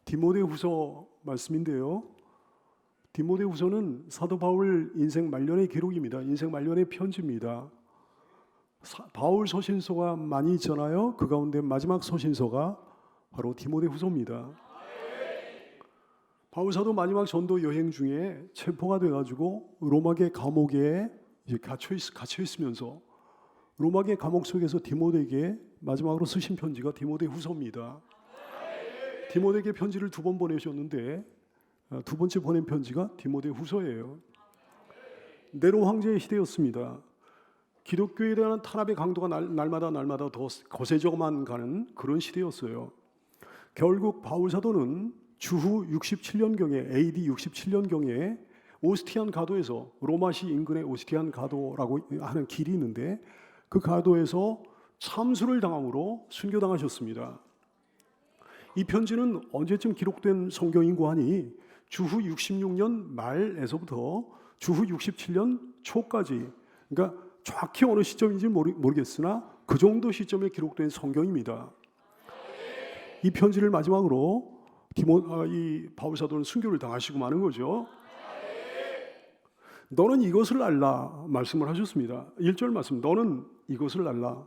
디모데후서 말씀인데요. 디모데후서는 사도 바울 인생 말년의 기록입니다. 인생 말년의 편지입니다. 바울 서신서가 많이 있잖아요. 그 가운데 마지막 서신서가 바로 디모데후서입니다. 바울 사도 마지막 전도 여행 중에 체포가 돼가지고 로마계 감옥에 갇혀 있으면서 로마계 감옥 속에서 디모데에게 마지막으로 쓰신 편지가 디모데후서입니다. 디모데에게 편지를 2번 보내셨는데 두 번째 보낸 편지가 디모데후서예요. 네로 황제의 시대였습니다. 기독교에 대한 탄압의 강도가 날마다 더 거세져만 가는 그런 시대였어요. 결국 바울 사도는 주후 67년경에 AD 67년경에 오스티안 가도에서 로마시 인근의 오스티안 가도라고 하는 길이 있는데 그 가도에서 참수를 당함으로 순교당하셨습니다. 이 편지는 언제쯤 기록된 성경인고 하니 주후 66년 말에서부터 주후 67년 초까지, 그러니까 정확히 어느 시점인지 모르겠으나 그 정도 시점에 기록된 성경입니다. 이 편지를 마지막으로 이 바울 사도는 순교를 당하시고 마는 거죠. 너는 이것을 알라 말씀을 하셨습니다. 1절 말씀, 너는 이것을 알라,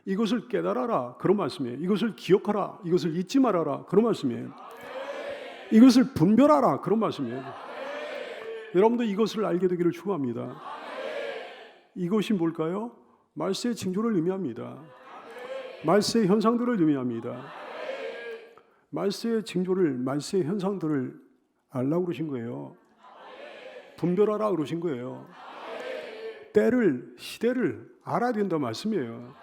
이것을 깨달아라, 그런 말씀이에요. 이것을 기억하라, 이것을 잊지 말아라, 그런 말씀이에요. 이것을 분별하라, 그런 말씀이에요. 여러분도 이것을 알게 되기를 축원합니다. 이것이 뭘까요? 말세의 징조를 의미합니다. 말세의 현상들을 의미합니다. 말세의 징조를, 말세의 현상들을 알라고 그러신 거예요. 분별하라 그러신 거예요. 때를, 시대를 알아야 된다 말씀이에요.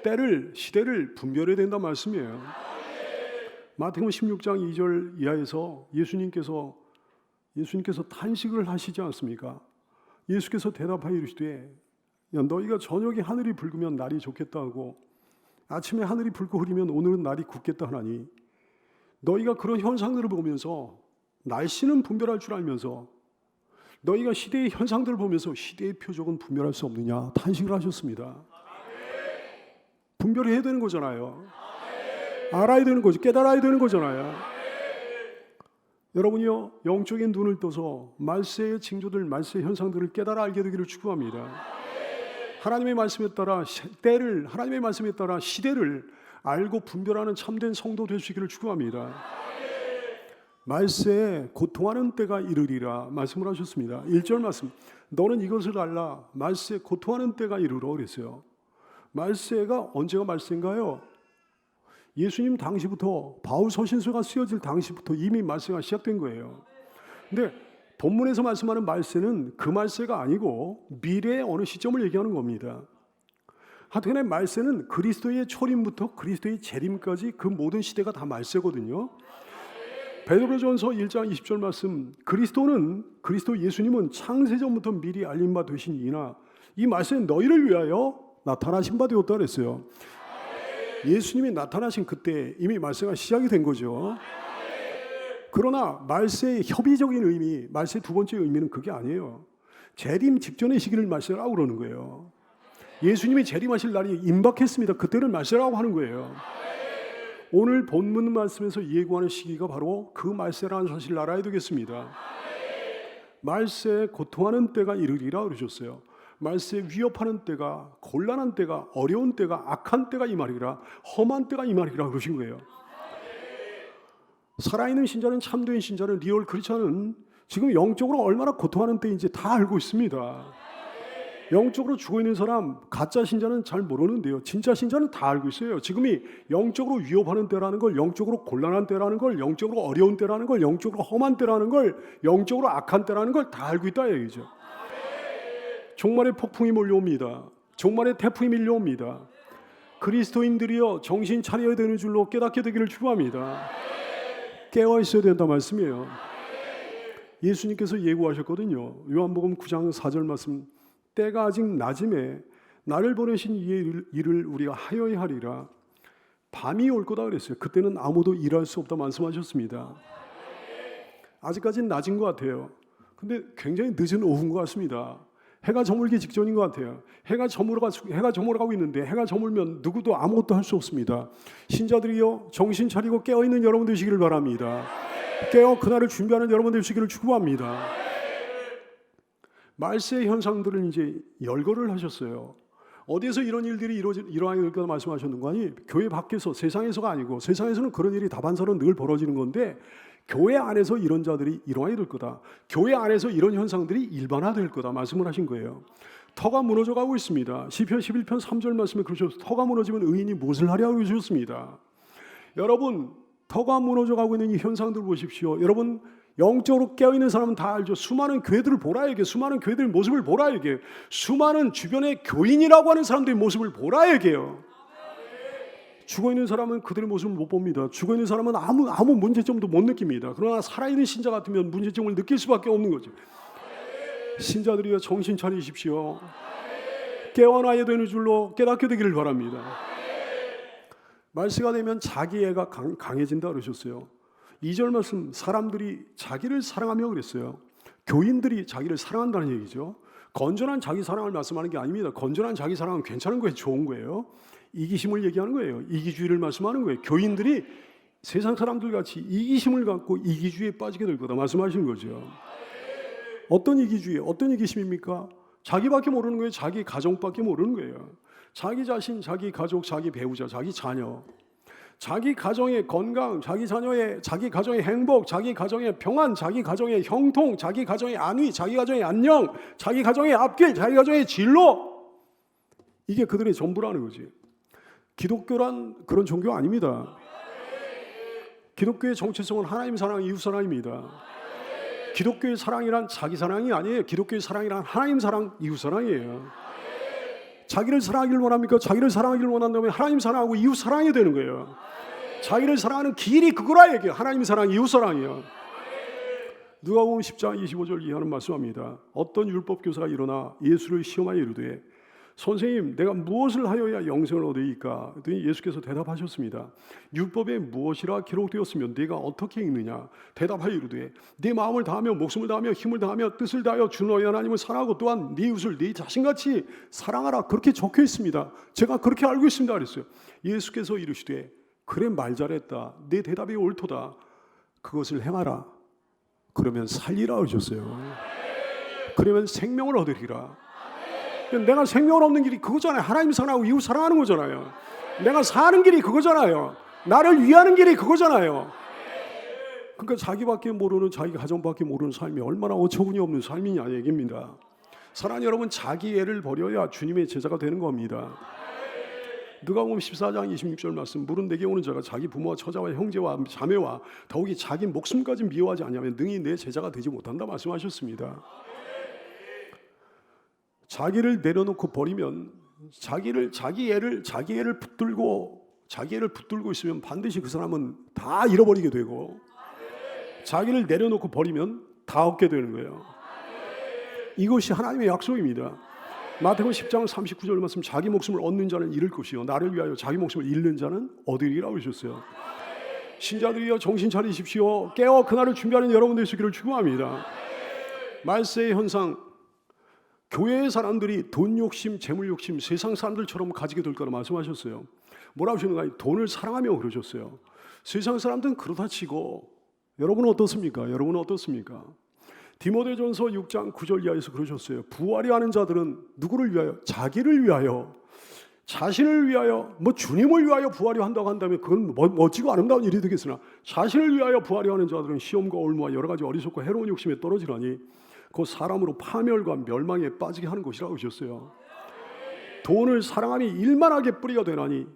때를, 시대를 분별해야 된다 말씀이에요. 마태복음 16장 2절 이하에서 예수님께서 탄식을 하시지 않습니까? 예수께서 대답하여 이르시되 야, 너희가 저녁에 하늘이 붉으면 날이 좋겠다 하고 아침에 하늘이 붉고 흐리면 오늘은 날이 굳겠다 하나니, 너희가 그런 현상들을 보면서 날씨는 분별할 줄 알면서 너희가 시대의 현상들을 보면서 시대의 표적은 분별할 수 없느냐 탄식을 하셨습니다. 분별해야 되는 거잖아요. 알아야 되는 거죠. 깨달아야 되는 거잖아요. 여러분이요, 영적인 눈을 떠서 말세의 징조들, 말세의 현상들을 깨달아 알게 되기를 축복합니다. 하나님의 말씀에 따라 때를, 하나님의 말씀에 따라 시대를 알고 분별하는 참된 성도 되시기를 축복합니다. 말세에 고통하는 때가 이르리라 말씀을 하셨습니다. 1절 말씀, 너는 이것을 알라, 말세에 고통하는 때가 이르러 그랬어요. 말세가 언제가 말세인가요? 예수님 당시부터, 바울 서신서가 쓰여질 당시부터 이미 말세가 시작된 거예요. 근데 본문에서 말씀하는 말세는 그 말세가 아니고 미래의 어느 시점을 얘기하는 겁니다. 하여튼에 말세는 그리스도의 초림부터 그리스도의 재림까지 그 모든 시대가 다 말세거든요. 베드로전서 1장 20절 말씀, 그리스도 예수님은 창세전부터 미리 알린 바 되시니이나 이 말세는 너희를 위하여 나타나신 바 되었다 그랬어요. 예수님이 나타나신 그때 이미 말세가 시작이 된 거죠. 그러나 말세의 협의적인 의미, 말세의 두 번째 의미는 그게 아니에요. 재림 직전의 시기를 말세라고 그러는 거예요. 예수님이 재림하실 날이 임박했습니다. 그때를 말세라고 하는 거예요. 오늘 본문 말씀에서 예고하는 시기가 바로 그 말세라는 사실을 알아야 되겠습니다. 말세에 고통하는 때가 이르리라 그러셨어요. 말세에 위협하는 때가, 곤란한 때가, 어려운 때가, 악한 때가 이 말이라, 험한 때가 이 말이라 그러신 거예요. 살아있는 신자는, 참된 신자는, 리얼 크리스천은 지금 영적으로 얼마나 고통하는 때인지 다 알고 있습니다. 영적으로 죽어있는 사람, 가짜 신자는 잘 모르는데요, 진짜 신자는 다 알고 있어요. 지금이 영적으로 위협하는 때라는 걸, 영적으로 곤란한 때라는 걸, 영적으로 어려운 때라는 걸, 영적으로 험한 때라는 걸, 영적으로 악한 때라는 걸 다 알고 있다 얘기죠. 종말의 폭풍이 몰려옵니다. 종말의 태풍이 밀려옵니다. 그리스도인들이여 정신 차려야 되는 줄로 깨닫게 되기를 축복합니다. 깨어 있어야 된다 말씀이에요. 예수님께서 예고하셨거든요. 요한복음 9장 4절 말씀, 때가 아직 낮음에 나를 보내신 이의 일을 우리가 하여야 하리라. 밤이 올 거다 그랬어요. 그때는 아무도 일할 수 없다 말씀하셨습니다. 아직까지는 낮은 것 같아요. 근데 굉장히 늦은 오후인 것 같습니다. 해가 저물기 직전인 것 같아요. 해가 저물어가고 있는데 해가 저물면 누구도 아무것도 할 수 없습니다. 신자들이여 정신 차리고 깨어있는 여러분 되시기를 바랍니다. 깨어 그날을 준비하는 여러분 되시기를 축복합니다. 말세의 현상들을 이제 열거를 하셨어요. 어디에서 이런 일들이 일어나게 될 거다 말씀하셨는 거 아니? 교회 밖에서, 세상에서가 아니고, 세상에서는 그런 일이 다반사로 늘 벌어지는 건데 교회 안에서 이런 자들이 일어나게 될 거다. 교회 안에서 이런 현상들이 일반화될 거다 말씀을 하신 거예요. 터가 무너져 가고 있습니다. 시편 11편 3절 말씀에 그러셨어요. 터가 무너지면 의인이 무엇을 하랴고 그러셨습니다. 여러분, 터가 무너져 가고 있는 이 현상들 보십시오. 여러분, 영적으로 깨어있는 사람은 다 알죠. 수많은 교회들을 보라 얘기해. 수많은 교회들의 모습을 보라 얘기해. 수많은 주변의 교인이라고 하는 사람들의 모습을 보라 얘기해요. 죽어있는 사람은 그들의 모습을 못 봅니다. 죽어있는 사람은 아무 문제점도 못 느낍니다. 그러나 살아있는 신자 같으면 문제점을 느낄 수밖에 없는 거죠. 신자들이여 정신 차리십시오. 깨어나야 되는 줄로 깨닫게 되기를 바랍니다. 말세가 되면 자기애가 강해진다 그러셨어요. 2절 말씀, 사람들이 자기를 사랑하며 그랬어요. 교인들이 자기를 사랑한다는 얘기죠. 건전한 자기 사랑을 말씀하는 게 아닙니다. 건전한 자기 사랑은 괜찮은 거예요. 좋은 거예요. 이기심을 얘기하는 거예요. 이기주의를 말씀하는 거예요. 교인들이 세상 사람들 같이 이기심을 갖고 이기주의에 빠지게 될 거다 말씀하시는 거죠. 어떤 이기주의, 어떤 이기심입니까? 자기밖에 모르는 거예요. 자기 가정밖에 모르는 거예요. 자기 자신, 자기 가족, 자기 배우자, 자기 자녀, 자기 가정의 건강, 자기 가정의 행복, 자기 가정의 평안, 자기 가정의 형통, 자기 가정의 안위, 자기 가정의 안녕, 자기 가정의 앞길, 자기 가정의 진로, 이게 그들의 전부라는 거지. 기독교란 그런 종교 아닙니다. 기독교의 정체성은 하나님 사랑, 이웃 사랑입니다. 기독교의 사랑이란 자기 사랑이 아니에요. 기독교의 사랑이란 하나님 사랑, 이웃 사랑이에요. 자기를 사랑하기를 원합니까? 자기를 사랑하기를 원한다면 하나님 사랑하고 이웃 사랑해야 되는 거예요. 자기를 사랑하는 길이 그거라 얘기해요. 하나님 사랑, 이웃 사랑이요. 누가복음 10장 25절 이하는 말씀합니다. 어떤 율법 교사가 일어나 예수를 시험하여 이르되 선생님, 내가 무엇을 하여야 영생을 얻으리까? 그랬더니 예수께서 대답하셨습니다. 율법에 무엇이라 기록되었으면 네가 어떻게 읽느냐? 대답하여 이르되 네 마음을 다하며 목숨을 다하며 힘을 다하며 뜻을 다하여 주 너희 하나님을 사랑하고 또한 네 이웃을 네 자신같이 사랑하라. 그렇게 적혀 있습니다. 제가 그렇게 알고 있습니다. 그랬어요. 예수께서 이르시되 그래 말 잘했다. 네 대답이 옳도다. 그것을 행하라. 그러면 살리라 그러셨어요. 그러면 생명을 얻으리라. 내가 생명을 얻는 길이 그거잖아요. 하나님 사랑하고 이웃 사랑하는 거잖아요. 내가 사는 길이 그거잖아요. 나를 위하는 길이 그거잖아요. 그러니까 자기밖에 모르는, 자기 가정밖에 모르는 삶이 얼마나 어처구니 없는 삶이냐 얘기입니다. 사랑하는 여러분, 자기애를 버려야 주님의 제자가 되는 겁니다. 누가복음 14장 26절 말씀, 물은 내게 오는 자가 자기 부모와 처자와 형제와 자매와 더욱이 자기 목숨까지 미워하지 않으면 능히 내 제자가 되지 못한다 말씀하셨습니다. 자기를 내려놓고 버리면 자기애를 붙들고 있으면 반드시 그 사람은 다 잃어버리게 되고 자기를 내려놓고 버리면 다 얻게 되는 거예요. 이것이 하나님의 약속입니다. 마태복음 10장 39절 말씀, 자기 목숨을 얻는 자는 잃을 것이요 나를 위하여 자기 목숨을 잃는 자는 얻으리라고 하셨어요. 신자들이여 정신 차리십시오. 깨어 그날을 준비하는 여러분 되시기를 축원합니다. 말세의 현상, 교회의 사람들이 돈 욕심, 재물 욕심, 세상 사람들처럼 가지게 될 거라 말씀하셨어요. 뭐라고 하셨는가? 돈을 사랑하며 그러셨어요. 세상 사람들은 그렇다 치고 여러분은 어떻습니까? 여러분은 어떻습니까? 디모데전서 6장 9절 이하에서 그러셨어요. 부하려 하는 자들은 누구를 위하여? 자기를 위하여, 자신을 위하여, 주님을 위하여 부하려 한다고 한다면 그건 멋지고 아름다운 일이 되겠으나 자신을 위하여 부하려 하는 자들은 시험과 올무와 여러 가지 어리석고 해로운 욕심에 떨어지라니 그 사람으로 파멸과 멸망에 빠지게 하는 것이라고 하셨어요. 돈을 사랑함이 일만하게 뿌리가 되나니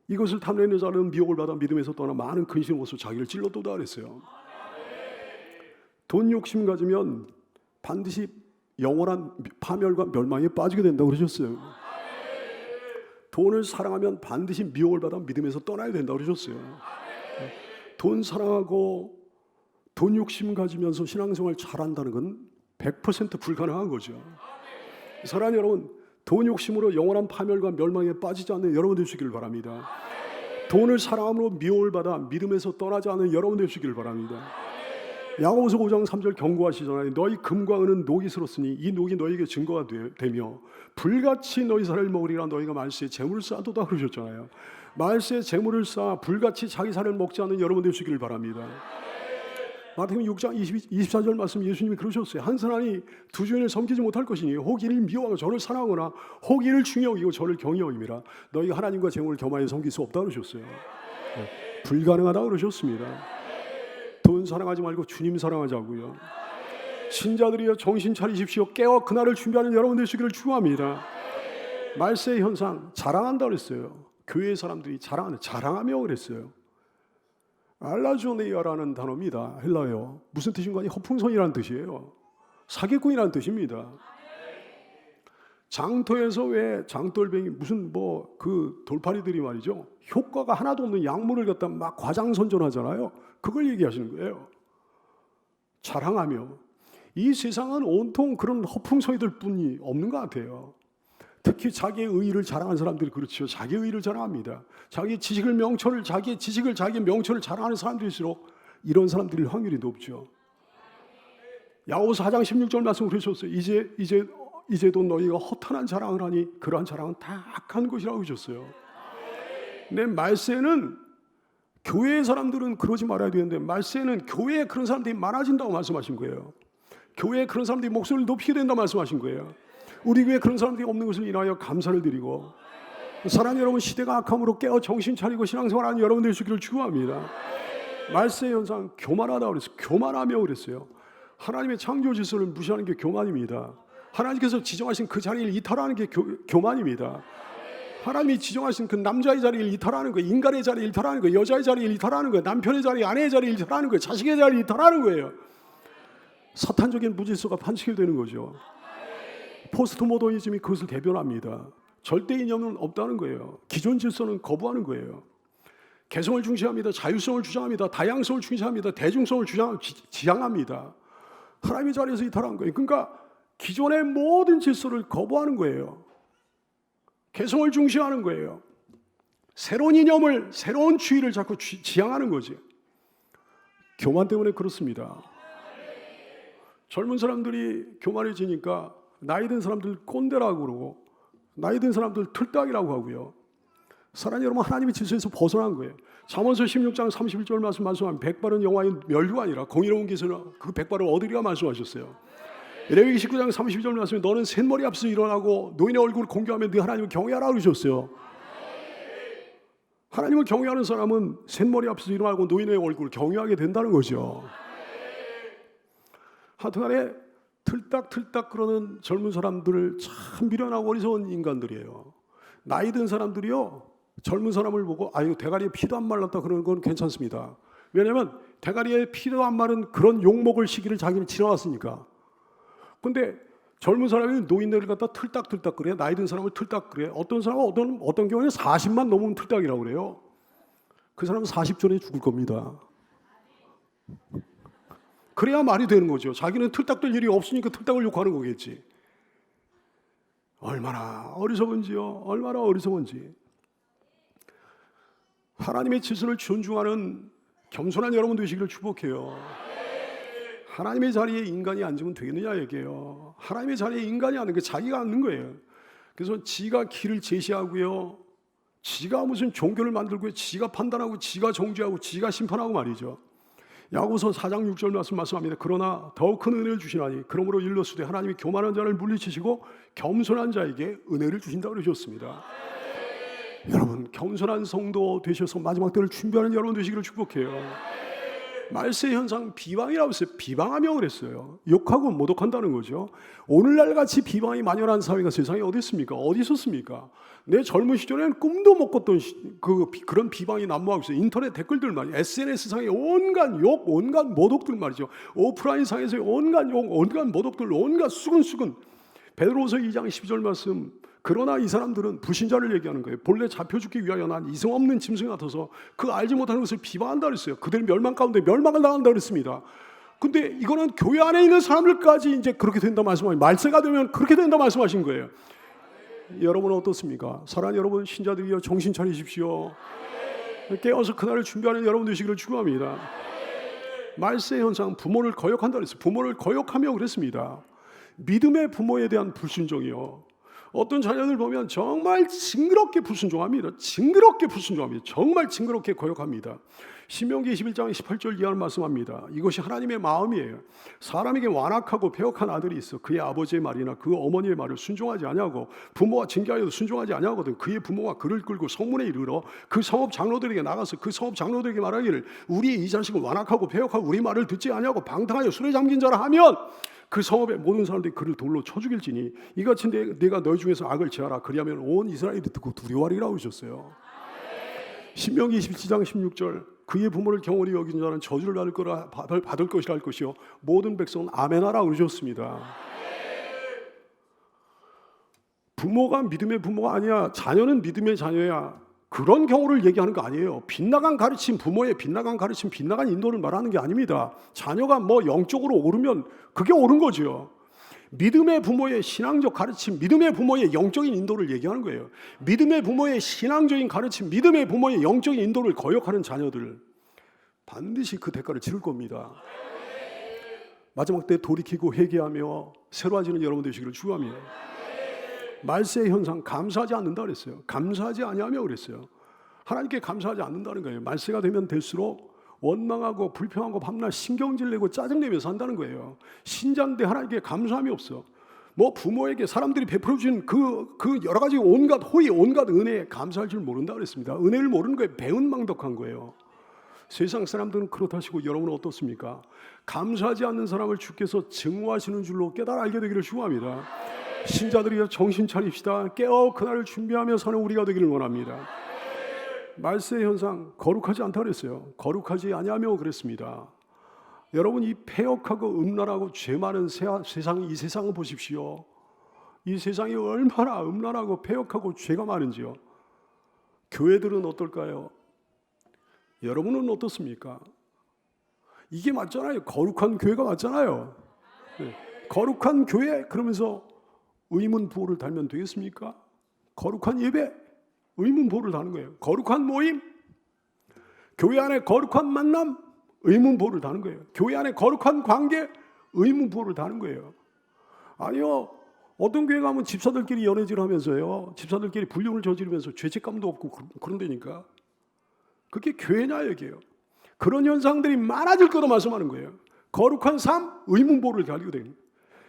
이것을 탐내는 자는 미혹을 받아 믿음에서 떠나 많은 근심을 얻어 자기를 찔러도다 그랬어요. 돈 욕심 가지면 반드시 영원한 파멸과 멸망에 빠지게 된다고 그러셨어요. 돈을 사랑하면 반드시 미혹을 받아 믿음에서 떠나야 된다고 그러셨어요. 돈 사랑하고 돈 욕심 가지면서 신앙생활 잘한다는 건 100% 불가능한 거죠. 사랑하는 여러분, 돈 욕심으로 영원한 파멸과 멸망에 빠지지 않는 여러분 되시기를 바랍니다. 돈을 사랑함으로 미혹을 받아 믿음에서 떠나지 않는 여러분 되시기를 바랍니다. 야고보서 5장 3절 경고하시잖아요. 너희 금과 은은 녹이 슬었으니 이 녹이 너희에게 증거가 되며 불같이 너희 살을 먹으리라. 너희가 말세에 재물을 쌓도다 그러셨잖아요. 말세에 재물을 쌓아 불같이 자기 살을 먹지 않는 여러분 되시기를 바랍니다. 마태복음 6장 24절 말씀 예수님이 그러셨어요. 한 사람이 두 주인을 섬기지 못할 것이니 혹 이를 미워하고 저를 사랑하거나 혹 이를 중히 여기고 저를 경히 여김이라. 너희가 하나님과 재물을 겸하여 섬길 수 없다 그러셨어요. 불가능하다 그러셨습니다. 돈 사랑하지 말고 주님 사랑하자고요. 신자들이여 정신 차리십시오. 깨어 그날을 준비하는 여러분 되시기를 축원합니다. 말세의 현상 자랑한다 그랬어요. 교회 사람들이 자랑하며 그랬어요. 알라조네이아라는 단어입니다. 헬라어요. 무슨 뜻인가? 허풍선이라는 뜻이에요. 사기꾼이라는 뜻입니다. 장터에서 왜 장돌뱅이 무슨 그 돌팔이들이 말이죠. 효과가 하나도 없는 약물을 갖다 막 과장선전하잖아요. 그걸 얘기하시는 거예요. 자랑하며. 이 세상은 온통 그런 허풍서이들 뿐이 없는 것 같아요. 특히 자기의 의의를 자랑하는 사람들이 그렇죠. 자기의 의의를 자랑합니다. 자기의 지식을 자기의 명철을 자랑하는 사람들일수록 이런 사람들일 확률이 높죠. 야고보서 4장 16절 말씀 그러셨어요. 이제도 너희가 허탄한 자랑을 하니 그러한 자랑은 다 악한 것이라고 하셨어요. 내 말세는 교회의 사람들은 그러지 말아야 되는데 말세는 교회에 그런 사람들이 많아진다고 말씀하신 거예요. 교회에 그런 사람들이 목소리를 높이게 된다고 말씀하신 거예요. 우리 교회에 그런 사람들이 없는 것을 인하여 감사를 드리고 사랑하는 여러분, 시대가 악함으로 깨어 정신 차리고 신앙생활하는 여러분 되시기를 축원합니다. 말세 현상 교만하다 그랬어요. 교만하며 그랬어요. 하나님의 창조 질서를 무시하는 게 교만입니다. 하나님께서 지정하신 그 자리를 이탈하는 게 교만입니다. 하나님이 지정하신 그 남자의 자리를 이탈하는 거예요. 인간의 자리를 이탈하는 거예요. 여자의 자리를 이탈하는 거예요. 남편의 자리, 아내의 자리를 이탈하는 거예요. 자식의 자리를 이탈하는 거예요. 사탄적인 무질서가 판치되는 거죠. 포스트 모더니즘이 그것을 대변합니다. 절대 이념은 없다는 거예요. 기존 질서는 거부하는 거예요. 개성을 중시합니다. 자율성을 주장합니다. 다양성을 중시합니다. 대중성을 지향합니다. 하나님의 자리에서 이탈한 거예요. 그러니까 기존의 모든 질서를 거부하는 거예요. 개성을 중시하는 거예요. 새로운 이념을, 새로운 주의를 자꾸 지향하는 거지. 교만 때문에 그렇습니다. 젊은 사람들이 교만해지니까 나이 든 사람들 꼰대라고 그러고 나이 든 사람들 틀딱이라고 하고요. 사랑하는 여러분, 하나님의 질서에서 벗어난 거예요. 잠언서 16장 31절 말씀하면 백발은 영화의 멸류가 아니라 공의로운 기술은 그 백발을 얻으리라 말씀하셨어요. 레위기 19장 32절 말씀에 너는 셋머리 앞서 일어나고 노인의 얼굴을 공경하며 네 하나님을 경외하라 그러셨어요. 하나님을 경외하는 사람은 셋머리 앞서 일어나고 노인의 얼굴을 경외하게 된다는 거죠. 하여튼간에 틀딱틀딱 그러는 젊은 사람들을 참 미련하고 어리석은 인간들이에요. 나이 든 사람들이요, 젊은 사람을 보고 아유 대가리에 피도 안 말랐다 그러는 건 괜찮습니다. 왜냐하면 대가리에 피도 안 마른 그런 욕먹을 시기를 자기는 지나왔으니까. 근데 젊은 사람이 노인네를 갖다 틀딱틀딱 그래. 나이 든 사람을 틀딱 그래. 어떤 사람은 어떤 경우에 40만 넘으면 틀딱이라고 그래요. 그 사람은 40전에 죽을 겁니다. 그래야 말이 되는 거죠. 자기는 틀딱될 일이 없으니까 틀딱을 욕하는 거겠지. 얼마나 어리석은지요. 얼마나 어리석은지. 하나님의 질서를 존중하는 겸손한 여러분 되시기를 축복해요. 하나님의 자리에 인간이 앉으면 되겠느냐 얘기해요. 하나님의 자리에 인간이 앉는 게 자기가 앉는 거예요. 그래서 지가 길을 제시하고요. 지가 무슨 종교를 만들고 지가 판단하고 지가 정죄하고 지가 심판하고 말이죠. 야고보서 4장 6절 말씀합니다. 그러나 더욱 큰 은혜를 주시나니 그러므로 일러스되 하나님이 교만한 자를 물리치시고 겸손한 자에게 은혜를 주신다고 그러셨습니다. 여러분, 겸손한 성도 되셔서 마지막 때를 준비하는 여러분 되시기를 축복해요. 말세 현상 비방이라고 했어요. 비방하며 그랬어요. 욕하고 모독한다는 거죠. 오늘날 같이 비방이 만연한 사회가 세상에 어디 있습니까? 어디 있었습니까? 내 젊은 시절에는 꿈도 못 꿨던 그런 비방이 난무하고 있어요. 인터넷 댓글들 말이죠. SNS상에 온갖 욕, 온갖 모독들 말이죠. 오프라인 상에서 온갖 욕, 온갖 모독들, 온갖 수근수근. 베드로후서 2장 12절 말씀. 그러나 이 사람들은 불신자를 얘기하는 거예요. 본래 잡혀 죽기 위하여 난 이성 없는 짐승 같아서 그 알지 못하는 것을 비방한다 그랬어요. 그들은 멸망 가운데 멸망을 당한다 그랬습니다. 근데 이거는 교회 안에 있는 사람들까지 이제 그렇게 된다 말씀하신, 말세가 되면 그렇게 된다 말씀하신 거예요. 여러분은 어떻습니까? 사랑하는 여러분, 신자들이여 정신 차리십시오. 깨어서 그날을 준비하는 여러분 되시기를 축원합니다. 말세 현상, 부모를 거역한다 그랬어요. 부모를 거역하며 그랬습니다. 믿음의 부모에 대한 불순종이요. 어떤 자녀들 보면 정말 징그럽게 불순종합니다. 징그럽게 불순종합니다. 정말 징그럽게 거역합니다. 신명기 21장 18절 이하를 말씀합니다. 이것이 하나님의 마음이에요. 사람에게 완악하고 배역한 아들이 있어 그의 아버지의 말이나 그 어머니의 말을 순종하지 아니하고 부모와 징계하여도 순종하지 아니하거든. 그의 부모가 그를 끌고 성문에 이르러 그 성읍 장로들에게 나가서 그 성읍 장로들에게 말하기를 우리 이 자식은 완악하고 배역하고 우리 말을 듣지 아니하고 방탕하여 술에 잠긴 자라 하면 그 성읍의 모든 사람들이 그를 돌로 쳐 죽일지니 이같이 내가 너희 중에서 악을 제하라. 그리하면 온 이스라엘이 듣고 두려워하리라 하셨어요. 신명기 27장 16절 그의 부모를 경홀히 여긴 자는 저주를 받을 것이라 할 것이요 모든 백성은 아멘하라 그러셨습니다. 부모가 믿음의 부모가 아니야. 자녀는 믿음의 자녀야. 그런 경우를 얘기하는 거 아니에요. 빗나간 가르침, 부모의 빗나간 가르침, 빗나간 인도를 말하는 게 아닙니다. 자녀가 뭐 영적으로 오르면 그게 옳은 거죠. 믿음의 부모의 신앙적 가르침, 믿음의 부모의 영적인 인도를 얘기하는 거예요. 믿음의 부모의 신앙적인 가르침, 믿음의 부모의 영적인 인도를 거역하는 자녀들 반드시 그 대가를 치를 겁니다. 마지막 때 돌이키고 회개하며 새로워지는 여러분 되시기를 축원합니다. 말세 현상 감사하지 않는다 그랬어요. 감사하지 아니하며 그랬어요. 하나님께 감사하지 않는다는 거예요. 말세가 되면 될수록 원망하고 불평하고 밤낮 신경질 내고 짜증내며 산다는 거예요. 신자인데 하나님께 감사함이 없어. 뭐 부모에게 사람들이 베풀어 준 그 여러 가지 온갖 호의, 온갖 은혜에 감사할 줄 모른다 그랬습니다. 은혜를 모르는 거예요. 배은망덕한 거예요. 세상 사람들은 그렇다시고 여러분은 어떻습니까? 감사하지 않는 사람을 주께서 증오하시는 줄로 깨달아 알게 되기를 축원합니다. 신자들이여 정신 차립시다. 깨어 그날을 준비하며 사는 우리가 되기를 원합니다. 말세 현상 거룩하지 않다 그랬어요. 거룩하지 아니하며 그랬습니다. 여러분 이 패역하고 음란하고 죄 많은 세상, 이 세상을 보십시오. 이 세상이 얼마나 음란하고 패역하고 죄가 많은지요. 교회들은 어떨까요? 여러분은 어떻습니까? 이게 맞잖아요. 거룩한 교회가 맞잖아요. 네. 거룩한 교회 그러면서 의문부호를 달면 되겠습니까? 거룩한 예배, 의문부호를 다는 거예요. 거룩한 모임, 교회 안에 거룩한 만남, 의문부호를 다는 거예요. 교회 안에 거룩한 관계, 의문부호를 다는 거예요. 아니요, 어떤 교회 가면 집사들끼리 연애질하면서요, 집사들끼리 불륜을 저지르면서 죄책감도 없고 그런다니까. 그게 교회냐 얘기예요. 그런 현상들이 많아질 거로 말씀하는 거예요. 거룩한 삶, 의문부호를 달게 됩니다.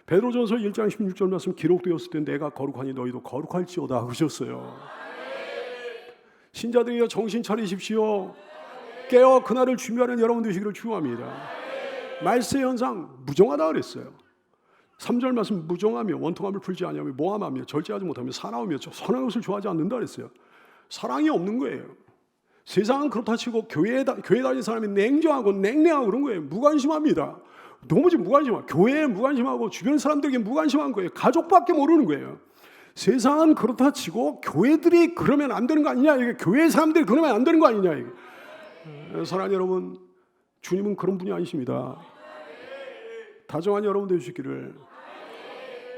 베드로전서 1장 16절 말씀 기록되었을 때 내가 거룩하니 너희도 거룩할지어다 그러셨어요. 신자들이여 정신 차리십시오. 깨어 그날을 준비하는 여러분 되시기를 축원합니다. 말세 현상 무정하다 그랬어요. 3절 말씀 무정하며 원통함을 풀지 아니하며 모함하며 절제하지 못하며 사나우며 선한 것을 좋아하지 않는다 그랬어요. 사랑이 없는 거예요. 세상은 그렇다 치고 교회 다니는 사람이 냉정하고 냉랭하고 그런 거예요. 무관심합니다. 도무지 무관심하고 교회에 무관심하고 주변 사람들에게 무관심한 거예요. 가족밖에 모르는 거예요. 세상은 그렇다 치고 교회들이 그러면 안 되는 거 아니냐, 이게 교회 사람들이 그러면 안 되는 거 아니냐. 이게. 사랑하는 여러분, 주님은 그런 분이 아니십니다. 다정한 여러분 되시기를,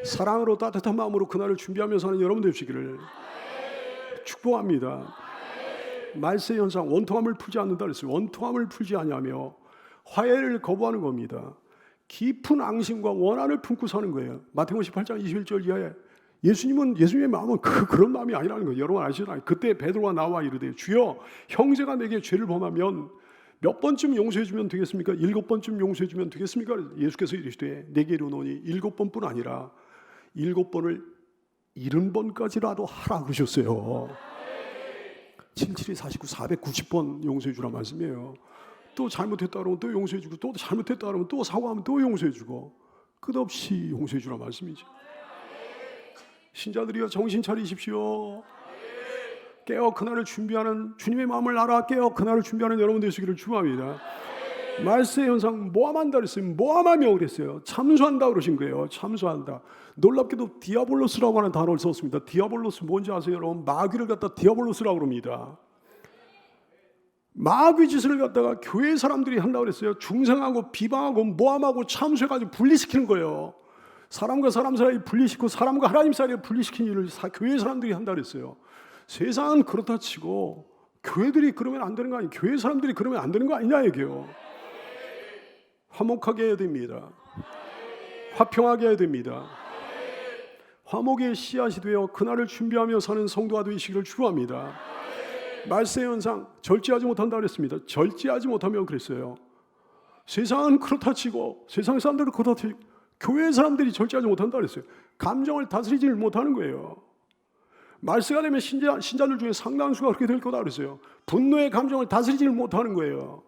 사랑으로 따뜻한 마음으로 그날을 준비하며 사는 여러분 되시기를 축복합니다. 말세 현상 원통함을 풀지 않는다 그랬어요. 원통함을 풀지 아니하며 화해를 거부하는 겁니다. 깊은 앙심과 원한을 품고 사는 거예요. 마태복음 18장 21절 이하에 예수님의 마음은 그런 마음이 아니라는 거예요. 여러분 아시잖아요. 그때 베드로가 나와 이르되 주여 형제가 내게 죄를 범하면 몇 번쯤 용서해 주면 되겠습니까? 7번쯤 용서해 주면 되겠습니까? 예수께서 이르시되 내게 이르노니 7번뿐 아니라 7번을 70번까지라도 하라 그러셨어요. 77이 49, 490번 용서해 주란 말씀이에요. 또 잘못했다 그러면 또 용서해 주고, 또 잘못했다 그러면 또 사과하면 또 용서해 주고, 끝없이 용서해 주란 말씀이죠. 신자들이여 정신 차리십시오. 깨어 그날을 준비하는, 주님의 마음을 알아 깨어 그날을 준비하는 여러분 되시기를 축원합니다. 말세 현상 모함한다 그랬어요. 모함하며 그랬어요. 참수한다 그러신 거예요. 참수한다. 놀랍게도 디아볼로스라고 하는 단어를 썼습니다. 디아볼로스 뭔지 아세요? 여러분 마귀를 갖다 디아볼로스라고 그럽니다. 마귀 짓을 갖다가 교회 사람들이 한다고 그랬어요. 중생하고 비방하고 모함하고 참수해가지고 분리시키는 거예요. 사람과 사람 사이에 분리시키고 사람과 하나님 사이에 분리시키는 일을 교회 사람들이 한다고 그랬어요. 세상은 그렇다 치고 교회들이 그러면 안 되는 거 아니에요. 교회 사람들이 그러면 안 되는 거 아니냐 얘기예요. 화목하게 해야 됩니다. 화평하게 해야 됩니다. 화목의 씨앗이 되어 그날을 준비하며 사는 성도가 되시기를 축원합니다. 말세 현상 절제하지 못한다 그랬습니다. 절제하지 못하면 그랬어요. 세상은 그렇다 치고 세상 사람들은 그렇다 치고 교회 사람들이 절제하지 못한다 그랬어요. 감정을 다스리지 못하는 거예요. 말세가 되면 신자들 중에 상당수가 그렇게 될 거다 그랬어요. 분노의 감정을 다스리지 못하는 거예요.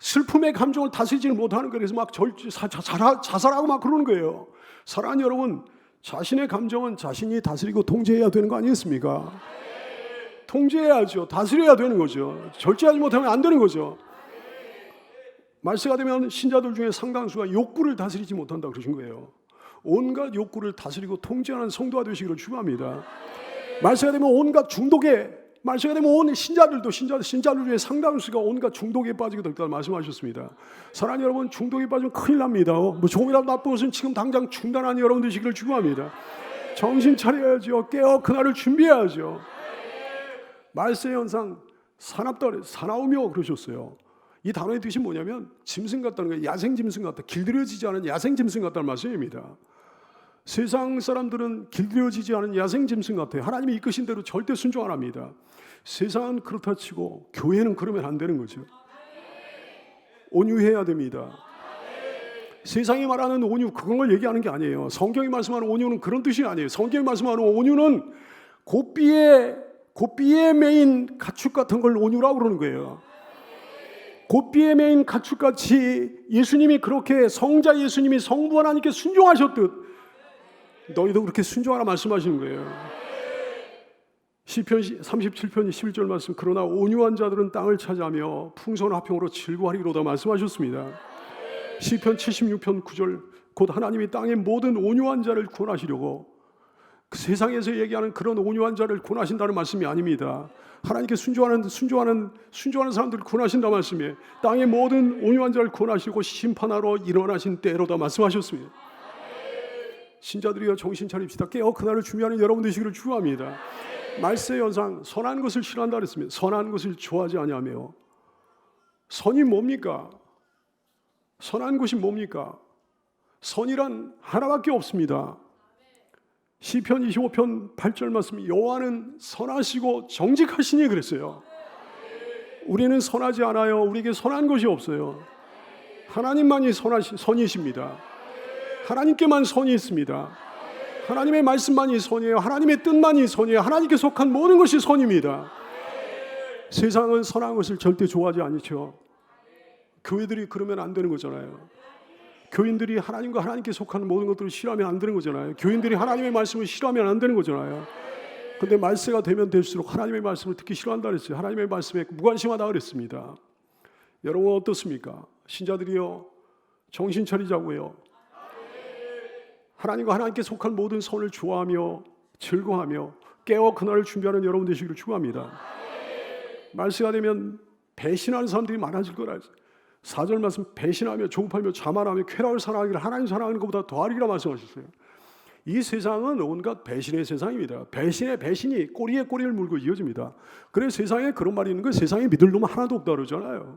슬픔의 감정을 다스리지 못하는 거예요. 그래서 막 자살하고 막 그러는 거예요. 사랑하는 여러분, 자신의 감정은 자신이 다스리고 통제해야 되는 거 아니겠습니까? 통제해야죠. 다스려야 되는 거죠. 절제하지 못하면 안 되는 거죠. 말세가 되면 신자들 중에 상당수가 욕구를 다스리지 못한다 그러신 거예요. 온갖 욕구를 다스리고 통제하는 성도가 되시기를 축원합니다. 말세가 되면 온갖 중독에, 말세가 되면 온 신자들 중에 상당수가 온갖 중독에 빠지게 될 거라 말씀하셨습니다. 사랑하는 여러분, 중독에 빠지면 큰일 납니다. 뭐 조금이라도 나쁜 것은 지금 당장 중단하는 여러분 되시기를 축원합니다. 정신 차려야죠. 깨어 그날을 준비해야죠. 말세 현상 사나우며 그러셨어요. 이 단어의 뜻이 뭐냐면 짐승 같다는 거예요. 야생 짐승 같다. 길들여지지 않은 야생 짐승 같다는 말씀입니다. 세상 사람들은 길들여지지 않은 야생 짐승 같아요. 하나님이 이끄신 대로 절대 순종 안 합니다. 세상은 그렇다 치고 교회는 그러면 안 되는 거죠. 온유해야 됩니다. 세상이 말하는 온유, 그런 걸 얘기하는 게 아니에요. 성경이 말씀하는 온유는 그런 뜻이 아니에요. 성경이 말씀하는 온유는 고삐에 메인 가축 같은 걸 온유라고 그러는 거예요. 고삐에 메인 가축같이 예수님이 그렇게 성자 예수님이 성부 하나님께 순종하셨듯 너희도 그렇게 순종하라 말씀하시는 거예요. 시편 37편 11절 말씀, 그러나 온유한 자들은 땅을 차지하며 풍성한 화평으로 즐거워하리로다 말씀하셨습니다. 시편 76편 9절, 곧 하나님이 땅의 모든 온유한 자를 구원하시려고, 그 세상에서 얘기하는 그런 온유한 자를 구원하신다는 말씀이 아닙니다. 하나님께 순종하는 사람들을 구원하신다 말씀이에요. 땅의 모든 온유한 자를 구원하시고 심판하러 일어나신 때로다 말씀하셨습니다. 신자들이여 정신 차립시다. 깨어 그날을 준비하는 여러분 되시기를 축원합니다. 말세 현상, 선한 것을 싫어한다 그랬습니다. 선한 것을 좋아하지 아니하며. 선이 뭡니까? 선한 것이 뭡니까? 선이란 하나밖에 없습니다. 시편 25편 8절 말씀, 여호와는 선하시고 정직하시니 그랬어요. 우리는 선하지 않아요. 우리에게 선한 것이 없어요. 하나님만이 선이십니다. 하나님께만 선이 있습니다. 하나님의 말씀만이 선이에요. 하나님의 뜻만이 선이에요. 하나님께 속한 모든 것이 선입니다. 세상은 선한 것을 절대 좋아하지 않죠. 교회들이 그러면 안 되는 거잖아요. 교인들이 하나님과 하나님께 속한 모든 것들을 싫어하면 안 되는 거잖아요. 교인들이 하나님의 말씀을 싫어하면 안 되는 거잖아요. 그런데 말세가 되면 될수록 하나님의 말씀을 듣기 싫어한다 그랬어요. 하나님의 말씀에 무관심하다 그랬습니다. 여러분 어떻습니까? 신자들이여 정신 차리자고요. 하나님과 하나님께 속한 모든 선을 좋아하며 즐거워하며 깨어 그날을 준비하는 여러분 되시기를 축원합니다. 말세가 되면 배신하는 사람들이 많아질 거라. 4절 말씀, 배신하며 조급하며 자만하며 쾌락을 사랑하기를 하나님 사랑하는 것보다 더하리라 말씀하셨어요. 이 세상은 온갖 배신의 세상입니다. 배신의 배신이 꼬리에 꼬리를 물고 이어집니다. 그래서 세상에 그런 말이 있는 거예요. 세상에 믿을 놈은 하나도 없다 그러잖아요.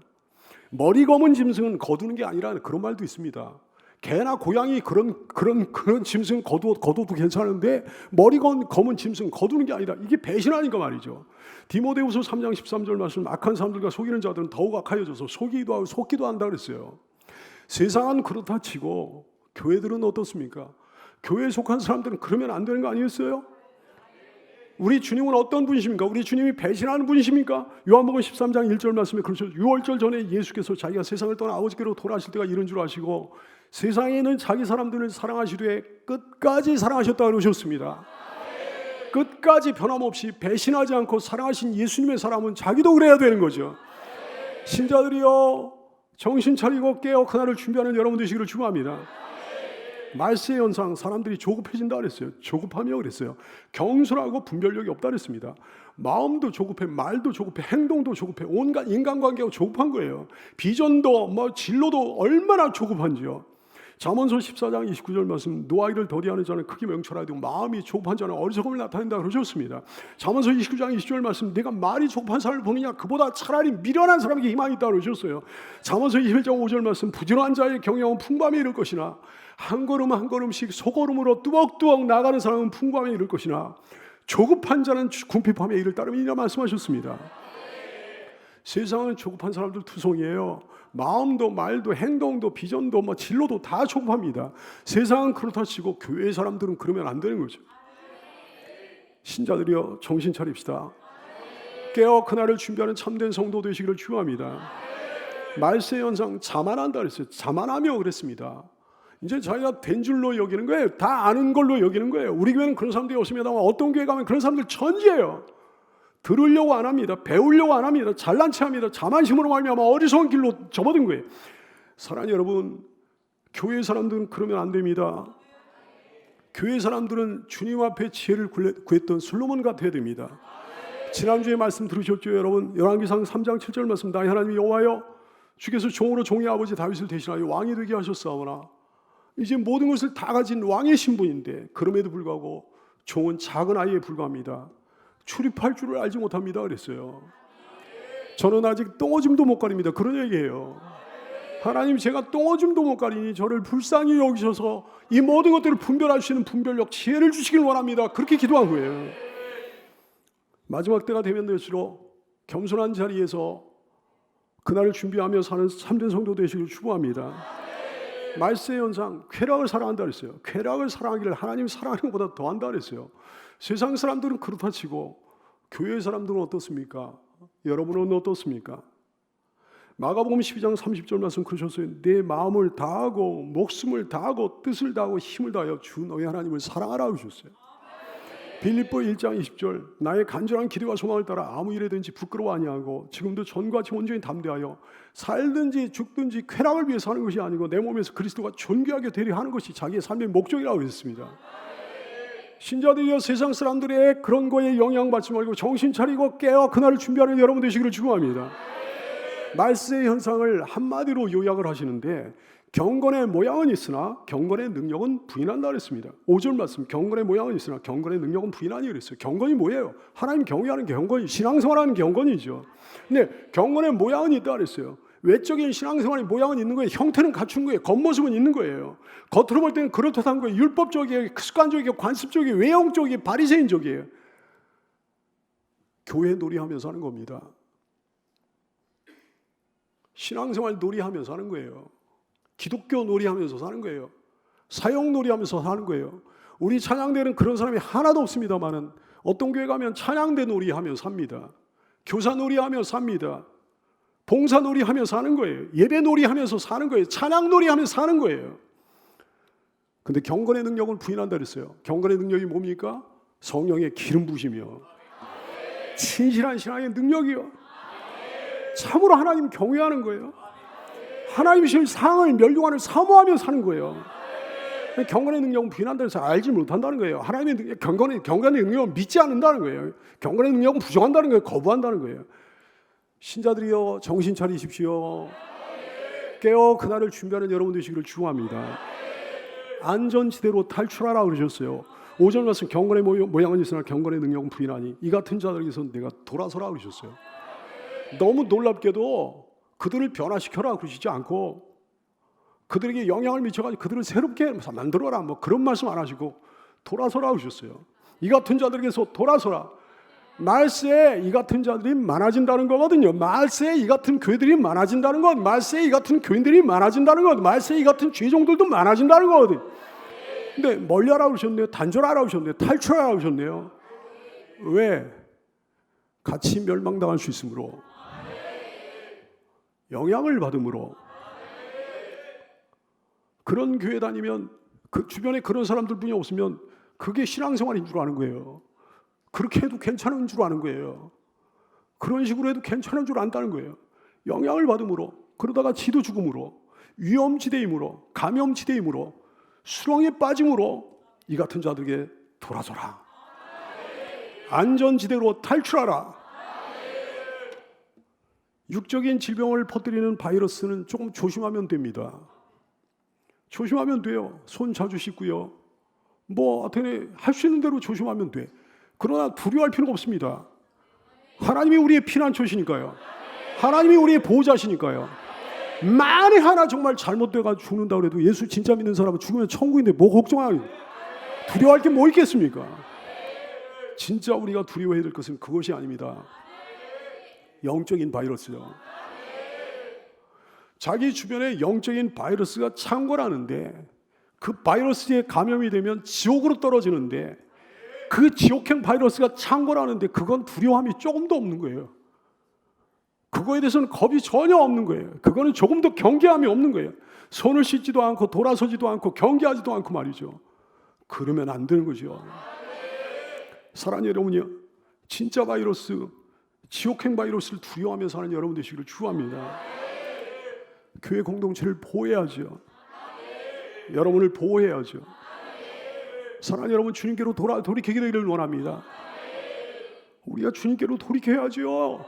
머리 검은 짐승은 거두는 게 아니라 그런 말도 있습니다. 개나 고양이 그런 짐승 거둬도 괜찮은데 머리 검은 짐승 거두는 게 아니다. 이게 배신하니까 말이죠. 디모데후서 3장 13절 말씀, 악한 사람들과 속이는 자들은 더욱 악하여져서 속이기도 하고 속기도 한다 그랬어요. 세상은 그렇다 치고 교회들은 어떻습니까? 교회에 속한 사람들은 그러면 안 되는 거 아니었어요? 우리 주님은 어떤 분이십니까? 우리 주님이 배신하는 분이십니까? 요한복음 13장 1절 말씀에 그렇죠. 6월절 전에 예수께서 자기가 세상을 떠나 아버지께로 돌아가실 때가 이른 줄 아시고 세상에 있는 자기 사람들을 사랑하시되 끝까지 사랑하셨다고 그러셨습니다. 끝까지 변함없이 배신하지 않고 사랑하신 예수님의 사람은 자기도 그래야 되는 거죠. 신자들이여 정신 차리고 깨어 그날을 준비하는 여러분 되시기를 축원합니다. 말세 현상, 사람들이 조급해진다 그랬어요. 조급하며 그랬어요. 경솔하고 분별력이 없다 그랬습니다. 마음도 조급해, 말도 조급해, 행동도 조급해. 온갖 인간관계가 조급한 거예요. 비전도 진로도 얼마나 조급한지요. 잠언서 14장 29절 말씀, 노하기를 더디하는 자는 크게 명철하여 두고 마음이 조급한 자는 어리석음을 나타낸다 그러셨습니다. 잠언서 29장 20절 말씀, 내가 말이 조급한 사람을 보느냐 그보다 차라리 미련한 사람에게 희망이 있다 그러셨어요. 잠언서 21장 5절 말씀, 부지런한 자의 경영은 풍부함에 이를 것이나 한 걸음 한 걸음씩 소걸음으로 뚜벅뚜벅 나가는 사람은 풍부함에 이를 것이나 조급한 자는 궁핍함에 이를 따름이라 말씀하셨습니다. 세상은 조급한 사람들 투성이에요. 마음도 말도 행동도 비전도 진로도 다 조급합니다. 세상은 그렇다 치고 교회 사람들은 그러면 안 되는 거죠. 신자들이여 정신 차립시다. 깨어 그날을 준비하는 참된 성도 되시기를 축원합니다. 말세 현상 자만한다 그랬어요. 자만하며 그랬습니다. 이제 자기가 된 줄로 여기는 거예요. 다 아는 걸로 여기는 거예요. 우리 교회는 그런 사람들이 없습니다. 어떤 교회 가면 그런 사람들 천지예요. 들으려고 안 합니다. 배우려고 안 합니다. 잘난 체 합니다. 자만심으로 말미암아 어리석은 길로 접어든 거예요. 사랑하는 여러분, 교회 사람들은 그러면 안 됩니다. 교회 사람들은 주님 앞에 지혜를 구했던 솔로몬 같아야 됩니다. 지난주에 말씀 들으셨죠 여러분? 열왕기상 3장 7절 말씀, 나의 하나님 여호와여 주께서 종으로 종의 아버지 다윗을 대신하여 왕이 되게 하셨사오나 이제 모든 것을 다 가진 왕의 신분인데 그럼에도 불구하고 종은 작은 아이에 불과합니다. 출입할 줄을 알지 못합니다 그랬어요. 저는 아직 똥오줌도 못 가립니다. 그런 얘기예요. 하나님, 제가 똥오줌도 못 가리니 저를 불쌍히 여기셔서 이 모든 것들을 분별할 수 있는 분별력, 지혜를 주시길 원합니다. 그렇게 기도한 거예요. 마지막 때가 되면 될수록 겸손한 자리에서 그날을 준비하며 사는 참된 성도 되시길 축복합니다. 말세 현상, 쾌락을 사랑한다 그랬어요. 쾌락을 사랑하기를 하나님 사랑하는 것보다 더한다 그랬어요. 세상 사람들은 그렇다 치고 교회 사람들은 어떻습니까? 여러분은 어떻습니까? 마가복음 12장 30절 말씀 그러셨어요. 내 마음을 다하고 목숨을 다하고 뜻을 다하고 힘을 다하여 주 너희 하나님을 사랑하라 하셨어요. 빌립보 1장 20절, 나의 간절한 기대와 소망을 따라 아무 일에든지 부끄러워 아니하고 지금도 전같이 온전히 담대하여 살든지 죽든지 쾌락을 위해 사는 것이 아니고 내 몸에서 그리스도가 존귀하게 되려 하는 것이 자기의 삶의 목적이라고 했습니다. 신자들이여 세상 사람들의 그런 거에 영향받지 말고 정신 차리고 깨어 그날을 준비하는 여러분 되시기를 축원합니다. 말세 현상을 한마디로 요약을 하시는데 경건의 모양은 있으나 경건의 능력은 부인한다 그랬습니다. 5절 말씀, 경건의 모양은 있으나 경건의 능력은 부인하니 그랬어요. 경건이 뭐예요? 하나님 경외하는 경건이, 신앙생활하는 경건이죠. 근데 경건의 모양은 있다 그랬어요. 외적인 신앙생활의 모양은 있는 거예요. 형태는 갖춘 거예요. 겉모습은 있는 거예요. 겉으로 볼 때는 그렇다는 거예요. 율법적이에요, 습관적이에요, 관습적이에요, 외형적이에요, 바리새인적이에요. 교회 놀이하면서 하는 겁니다. 신앙생활 놀이하면서 하는 거예요. 기독교 놀이하면서 사는 거예요. 사역 놀이하면서 사는 거예요. 우리 찬양대는 그런 사람이 하나도 없습니다만은 어떤 교회 가면 찬양대 놀이하면서 삽니다. 교사 놀이하면서 삽니다. 봉사 놀이하면서 사는 거예요. 예배 놀이하면서 사는 거예요. 찬양 놀이하면서 사는 거예요. 근데 경건의 능력을 부인한다 그랬어요. 경건의 능력이 뭡니까? 성령의 기름 부으시며 진실한 신앙의 능력이요. 참으로 하나님 경외하는 거예요. 하나님이신 상을 멸류관을 사모하며 사는 거예요. 경건의 능력은 부인한다는 해서 알지 못한다는 거예요. 하나님의 경건의 능력은 믿지 않는다는 거예요. 경건의 능력은 부정한다는 거예요. 거부한다는 거예요. 신자들이여 정신 차리십시오. 깨어 그날을 준비하는 여러분 되시기를 축원합니다. 안전지대로 탈출하라 그러셨어요. 5절 말씀, 경건의 모양은 있으나 경건의 능력은 부인하니 이 같은 자들에게서 내가 돌아서라 그러셨어요. 너무 놀랍게도 그들을 변화시켜라 그러시지 않고 그들에게 영향을 미쳐가지고 그들을 새롭게 만들어라 그런 말씀 안 하시고 돌아서라 그러셨어요. 이 같은 자들에게서 돌아서라. 말세에 이 같은 자들이 많아진다는 거거든요. 말세에 이 같은 교회들이 많아진다는 것, 말세에 이 같은 교인들이 많아진다는 것, 말세에 이 같은 죄종들도 많아진다는 거거든요. 근데 멀리하라 그러셨네요. 단절하라 그러셨네요. 탈출하라 그러셨네요. 왜? 같이 멸망당할 수 있으므로, 영향을 받으므로. 그런 교회 다니면 그 주변에 그런 사람들뿐이 없으면 그게 신앙생활인 줄 아는 거예요. 그렇게 해도 괜찮은 줄 아는 거예요. 그런 식으로 해도 괜찮은 줄 안다는 거예요. 영향을 받음으로, 그러다가 지도 죽음으로, 위험지대이므로, 감염지대이므로, 수렁에 빠짐으로 이 같은 자들에게 돌아서라. 안전지대로 탈출하라. 육적인 질병을 퍼뜨리는 바이러스는 조금 조심하면 됩니다. 조심하면 돼요. 손 자주 씻고요. 하여튼 할 수 있는 대로 조심하면 돼. 그러나 두려워할 필요가 없습니다. 하나님이 우리의 피난처시니까요. 하나님이 우리의 보호자시니까요. 만에 하나 정말 잘못돼가 죽는다 그래도 예수 진짜 믿는 사람은 죽으면 천국인데 뭐 걱정하냐. 두려워할 게 뭐 있겠습니까? 진짜 우리가 두려워해야 될 것은 그것이 아닙니다. 영적인 바이러스요. 자기 주변에 영적인 바이러스가 창궐하는데 그 바이러스에 감염이 되면 지옥으로 떨어지는데 그 지옥행 바이러스가 창궐하는데 그건 두려움이 조금도 없는 거예요. 그거에 대해서는 겁이 전혀 없는 거예요. 그거는 조금도 경계함이 없는 거예요. 손을 씻지도 않고 돌아서지도 않고 경계하지도 않고 말이죠. 그러면 안 되는 거죠. 사랑하는 여러분이요, 진짜 바이러스, 지옥행 바이러스를 두려워하며 사는 여러분 되시기를 축원합니다. 교회 공동체를 보호해야죠. 여러분을 보호해야죠. 사랑하는 여러분, 주님께로 돌이키게 되기를 원합니다. 우리가 주님께로 돌이켜야죠.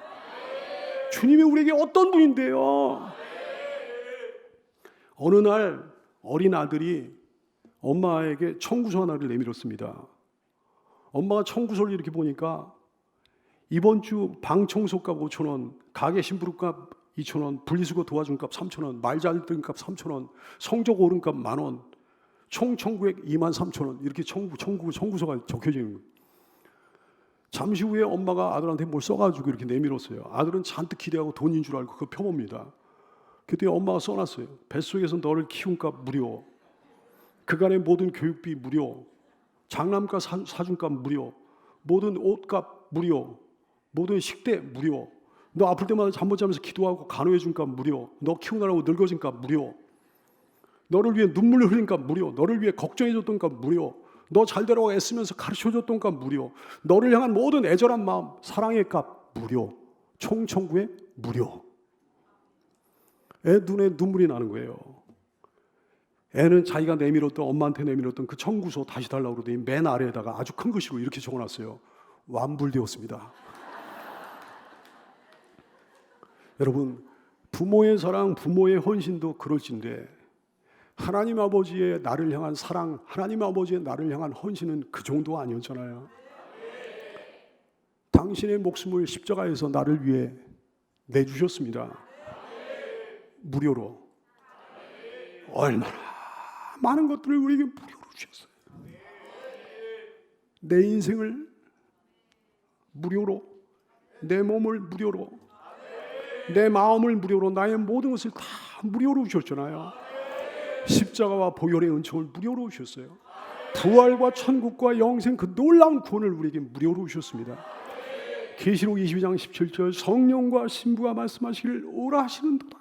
주님이 우리에게 어떤 분인데요. 어느 날 어린 아들이 엄마에게 청구서 하나를 내밀었습니다. 엄마가 청구서를 이렇게 보니까 이번 주 방 청소값 5,000원, 가게 심부름값 2,000원, 분리수거 도와준 값 3,000원, 말 잘 듣는 값 3,000원, 성적 옳은 값 10,000원, 총 청구액 23,000원 이렇게 청구서가 적혀져 있는 거예요. 잠시 후에 엄마가 아들한테 뭘 써가지고 이렇게 내밀었어요. 아들은 잔뜩 기대하고 돈인 줄 알고 그거 펴봅니다. 그때 엄마가 써놨어요. 뱃속에서 너를 키운 값 무료, 그간의 모든 교육비 무료, 장난감 사준 값 무료, 모든 옷값 무료, 모든 식대 무료, 너 아플 때마다 잠 못 자면서 기도하고 간호해 준 값 무료, 너 키우느라고 늙어진 값 무료, 너를 위해 눈물을 흘린 값 무료, 너를 위해 걱정해 줬던 값 무료, 너 잘 되라고 애쓰면서 가르쳐 줬던 값 무료, 너를 향한 모든 애절한 마음, 사랑의 값 무료, 총 청구에 무료. 애 눈에 눈물이 나는 거예요. 애는 자기가 내밀었던, 엄마한테 내밀었던 그 청구서 다시 달라고 그러더니 맨 아래에다가 아주 큰 글씨로 이렇게 적어놨어요. 완불되었습니다. 여러분, 부모의 사랑, 부모의 헌신도 그럴진데 하나님 아버지의 나를 향한 사랑, 하나님 아버지의 나를 향한 헌신은 그 정도 아니었잖아요. 당신의 목숨을 십자가에서 나를 위해 내주셨습니다. 무료로. 얼마나 많은 것들을 우리에게 무료로 주셨어요. 내 인생을 무료로, 내 몸을 무료로, 내 마음을 무료로, 나의 모든 것을 다 무료로 주셨잖아요. 십자가와 보혈의 은총을 무료로 주셨어요. 부활과 천국과 영생 그 놀라운 구원을 우리에게 무료로 주셨습니다. 계시록 22장 17절 성령과 신부가 말씀하시기를 오라 하시는도다.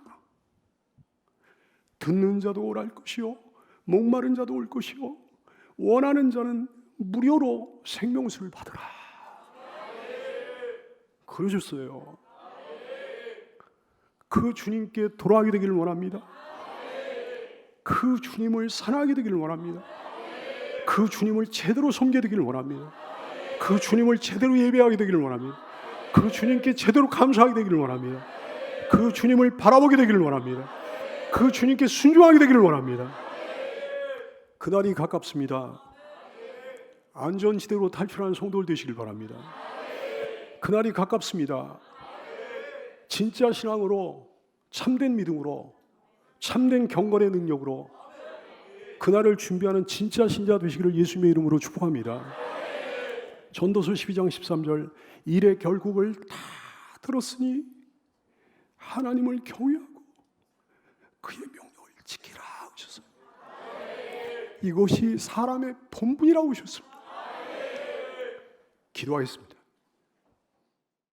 듣는 자도 오랄 것이요 목마른 자도 올 것이요 원하는 자는 무료로 생명수를 받으라. 그러셨어요. 그 주님께 돌아가게 되기를 원합니다. 그 주님을 사랑하게 되기를 원합니다. 그 주님을 제대로 섬기게 되기를 원합니다. 그 주님을 제대로 예배하게 되기를 원합니다. 그 주님께 제대로 감사하게 되기를 원합니다. 그 주님을 바라보게 되기를 원합니다. 그 주님께 순종하게 되기를 원합니다. 그날이 가깝습니다. 안전지대로 탈출하는 성도들 되시길 바랍니다. 그날이 가깝습니다. 진짜 신앙으로, 참된 믿음으로, 참된 경건의 능력으로 그날을 준비하는 진짜 신자 되시기를 예수님의 이름으로 축복합니다. 전도서 12장 13절 일의 결국을 다 들었으니 하나님을 경외하고 그의 명령을 지키라 하셨어요. 이것이 사람의 본분이라고 하셨습니다. 기도하겠습니다.